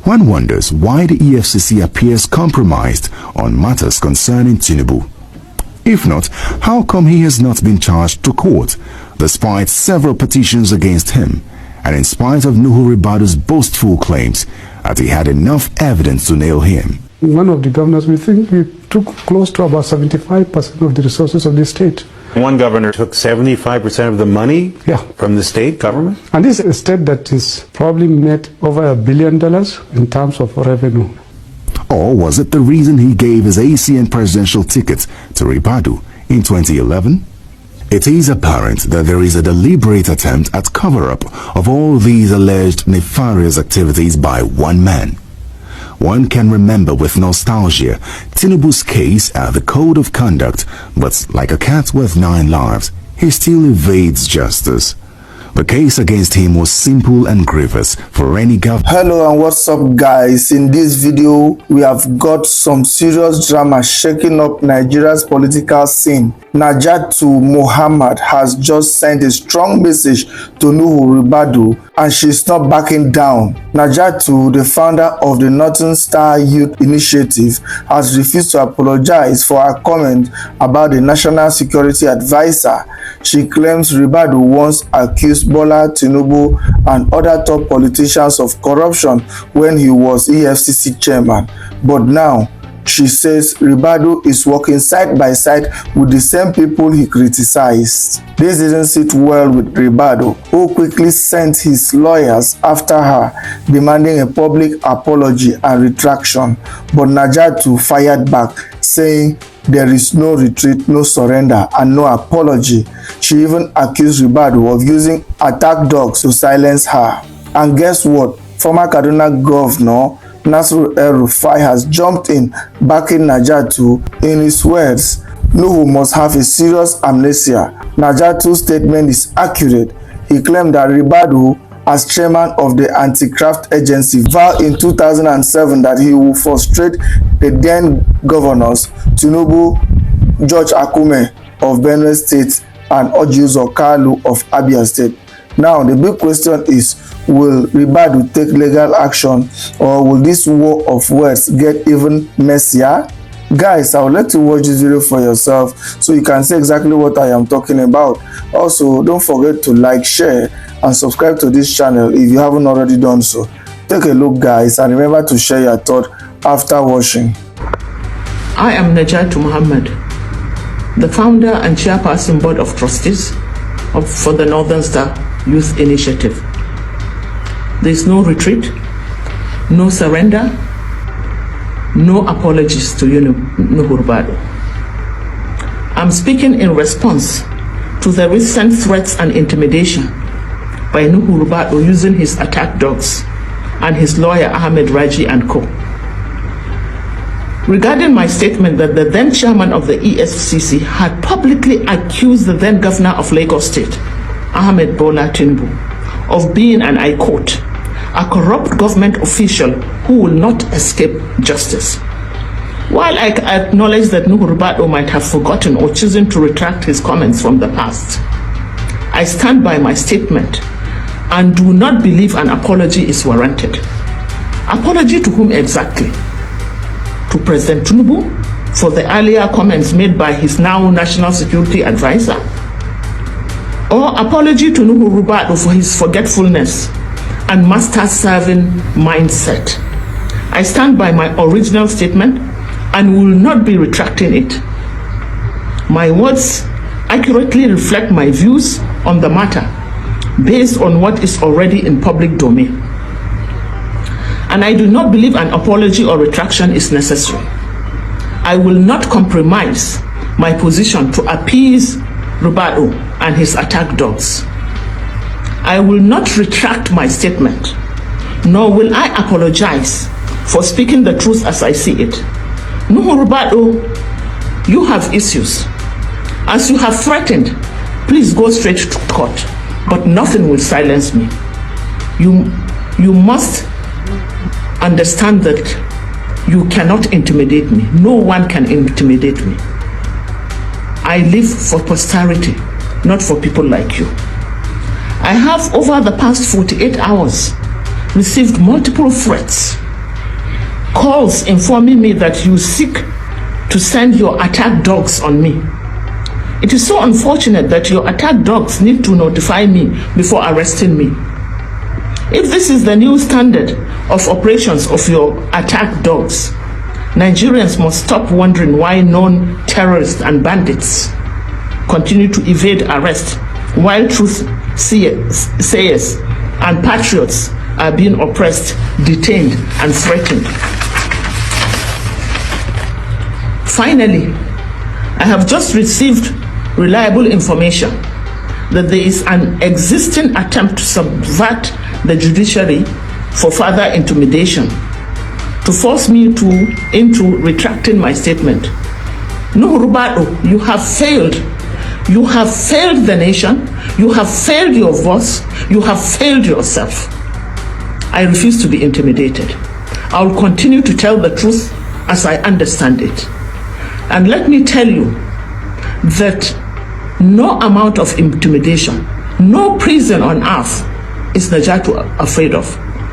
One wonders why the EFCC appears compromised on matters concerning Tinubu. If not, how come he has not been charged to court, despite several petitions against him, and in spite of Ribadu's boastful claims that he had enough evidence to nail him? One of the governors, we think we took close to about 75% of the resources of the state. One governor took 75% of the money from the state government? And this is a state that is probably made over $1 billion in terms of revenue. Or was it the reason he gave his ACN presidential ticket to Ribadu in 2011? It is apparent that there is a deliberate attempt at cover-up of all these alleged nefarious activities by one man. One can remember with nostalgia Tinubu's case at the Code of Conduct, but like a cat with 9 lives, he still evades justice. The case against him was simple and grievous for any government. Hello and what's up guys? In this video we have got some serious drama shaking up Nigeria's political scene. Naja'atu Muhammad has just sent a strong message to Ribadu and she's not backing down. Naja'atu, the founder of the Northern Star Youth Initiative, has refused to apologize for her comment about the National Security Advisor. She claims Ribadu once accused Bola Tinubu and other top politicians of corruption when he was EFCC chairman. But now, she says Ribadu is working side by side with the same people he criticized. This didn't sit well with Ribadu, who quickly sent his lawyers after her, demanding a public apology and retraction. But Naja'atu fired back, saying there is no retreat, no surrender, and no apology. She even accused Ribadu of using attack dogs to silence her. And guess what? Former Kaduna Governor Nasir El-Rufai has jumped in, backing Naja'atu. In his words, Nuhu must have a serious amnesia. Naja'atu's statement is accurate. He claimed that Ribadu, as chairman of the anti-graft agency, vowed in 2007 that he will frustrate the then governors Tinubu, George Akume of Benue State, and Ojiuzo Kalu of Abia State. Now, the big question is, will Ribadu take legal action, or will this war of words get even messier? Guys, I would like to watch this video for yourself so you can see exactly what I am talking about. Also, don't forget to like, share, and subscribe to this channel if you haven't already done so. Take a look, guys, and remember to share your thought after watching. I am Naja'atu Muhammad, the founder and chairperson board of trustees for the Northern Star Youth Initiative. There is no retreat, no surrender, no apologies to Ribadu. I'm speaking in response to the recent threats and intimidation by Ribadu using his attack dogs and his lawyer Ahmed Raji and co. Regarding my statement that the then chairman of the EFCC had publicly accused the then governor of Lagos State, Ahmed Bola Tinubu, of being, and I quote, a corrupt government official who will not escape justice. While I acknowledge that Ribadu might have forgotten or chosen to retract his comments from the past, I stand by my statement and do not believe an apology is warranted. Apology to whom exactly? To President Tinubu for the earlier comments made by his now National Security Advisor? Or apology to Ribadu for his forgetfulness and master-serving mindset? I stand by my original statement and will not be retracting it. My words accurately reflect my views on the matter based on what is already in public domain. And I do not believe an apology or retraction is necessary. I will not compromise my position to appease Ribadu and his attack dogs. I will not retract my statement, nor will I apologize for speaking the truth as I see it. Ribadu, you have issues. As you have threatened, please go straight to court, but nothing will silence me. You must understand that you cannot intimidate me. No one can intimidate me. I live for posterity, not for people like you. I have, over the past 48 hours, received multiple threats calls informing me that you seek to send your attack dogs on me. It is so unfortunate that your attack dogs need to notify me before arresting me. If this is the new standard of operations of your attack dogs, Nigerians must stop wondering why known terrorists and bandits continue to evade arrest while truth sayers and patriots are being oppressed, detained, and threatened. Finally, I have just received reliable information that there is an existing attempt to subvert the judiciary for further intimidation, to force me into retracting my statement. No, Ribadu, you have failed. You have failed the nation. You have failed your voice. You have failed yourself. I refuse to be intimidated. I will continue to tell the truth as I understand it. And let me tell you that no amount of intimidation, no prison on earth is Naja'atu afraid of.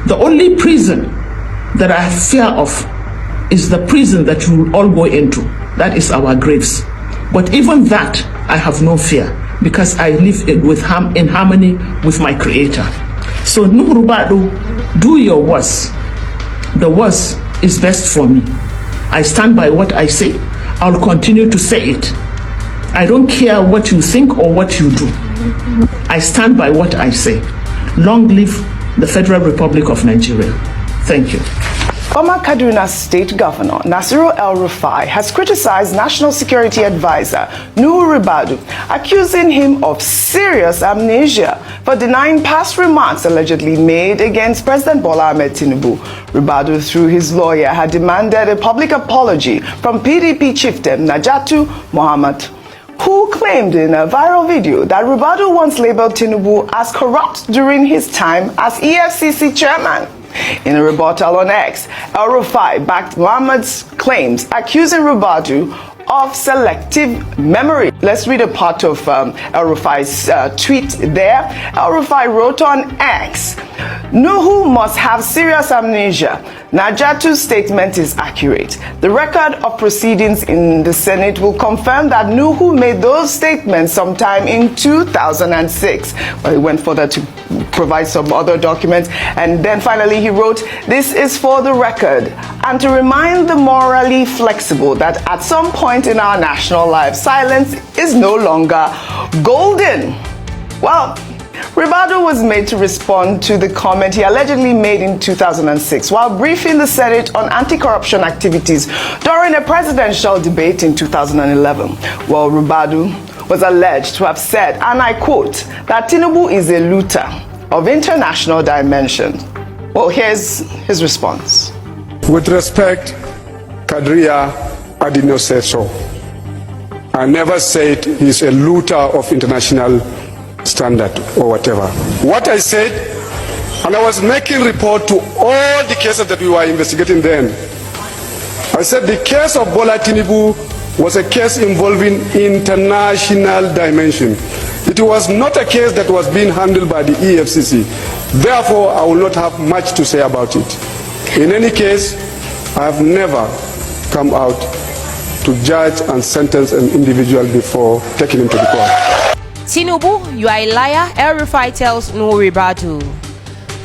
The only prison that I fear of is the prison that we will all go into. That is our graves. But even that, I have no fear because I live in harmony with my Creator. So, no, Ribadu, do your worst. The worst is best for me. I stand by what I say. I'll continue to say it. I don't care what you think or what you do. I stand by what I say. Long live the Federal Republic of Nigeria. Thank you. Former Kaduna State Governor Nasiru El-Rufai has criticized National Security Advisor Nuhu Ribadu, accusing him of serious amnesia for denying past remarks allegedly made against President Bola Ahmed Tinubu. Ribadu, through his lawyer, had demanded a public apology from PDP chieftain Naja'atu Muhammad, who claimed in a viral video that Ribadu once labeled Tinubu as corrupt during his time as EFCC chairman. In a rebuttal on X, El-Rufai backed Muhammad's claims, accusing Ribadu of selective memory. Let's read a part of El-Rufai's tweet there. El-Rufai wrote on X, Nuhu must have serious amnesia. Naja'atu's statement is accurate. The record of proceedings in the Senate will confirm that Nuhu made those statements sometime in 2006. Well, he went further to provide some other documents. And then finally he wrote, this is for the record and to remind the morally flexible that at some point in our national life, silence is no longer golden. Well, Ribadu was made to respond to the comment he allegedly made in 2006 while briefing the Senate on anti-corruption activities during a presidential debate in 2011. Well, Ribadu was alleged to have said, and I quote, that Tinubu is a looter of international dimension. Well, here's his response. With respect, Kadria, I did not say so. I never said he's a looter of international standard or whatever. What I said, and I was making report to all the cases that we were investigating then, I said the case of Bola Tinubu was a case involving international dimension. It was not a case that was being handled by the EFCC. Therefore, I will not have much to say about it. In any case, I have never come out to judge and sentence an individual before taking him to the court. Tinubu, you are a liar, El-Rufai tells Nuhu Ribadu.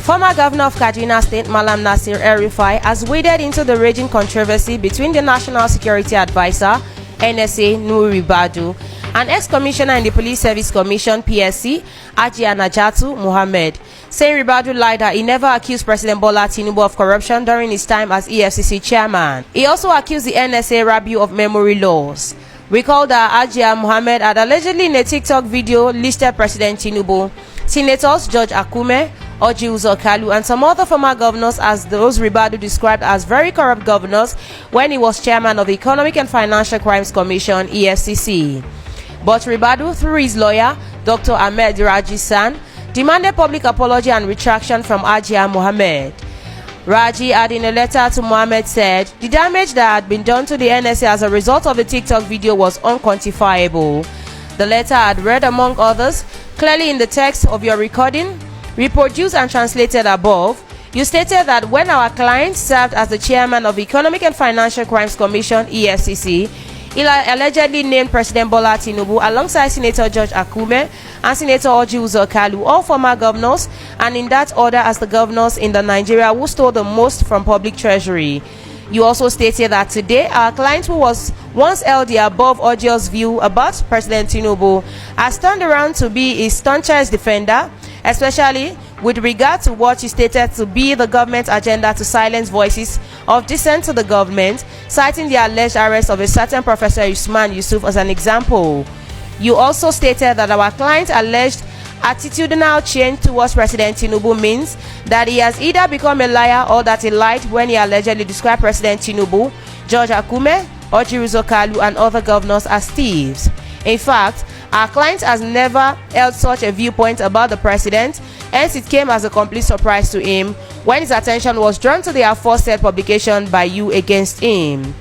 Former Governor of Kaduna State, Malam Nasir El-Rufai, has waded into the raging controversy between the National Security Advisor, NSA, Nuhu Ribadu, and ex-commissioner in the Police Service Commission, PSC, Naja'atu Muhammad, saying Ribadu lied that he never accused President Bola Tinubu of corruption during his time as EFCC chairman. He also accused the NSA Rabiu of memory loss. Recall that Muhammad had allegedly in a TikTok video listed President Tinubu, Senators George Akume, Orji Uzor Kalu, and some other former governors as those Ribadu described as very corrupt governors when he was chairman of the Economic and Financial Crimes Commission, EFCC. But Ribadu, through his lawyer, Dr. Ahmed Raji-san, demanded public apology and retraction from Muhammad. Raji, adding a letter to Muhammad, said the damage that had been done to the NSA as a result of the TikTok video was unquantifiable. The letter had read, among others, clearly in the text of your recording, reproduced and translated above, You stated that when our client served as the chairman of the Economic and Financial Crimes Commission, EFCC, he allegedly named President Bola Tinubu alongside Senator George Akume and Senator Orji Uzor Kalu, all former governors, and in that order as the governors in the Nigeria who stole the most from public treasury. You also stated that today our client, who was once held the above odious view about President Tinubu, has turned around to be his staunchest defender, especially with regard to what you stated to be the government agenda to silence voices of dissent to the government, citing the alleged arrest of a certain Professor Usman Yusuf as an example. You also stated that our client's alleged attitudinal change towards President Tinubu means that he has either become a liar or that he lied when he allegedly described President Tinubu, George Akume, Orji Uzor Kalu, and other governors as thieves. In fact, our client has never held such a viewpoint about the president, hence it came as a complete surprise to him when his attention was drawn to the aforesaid publication by you against him.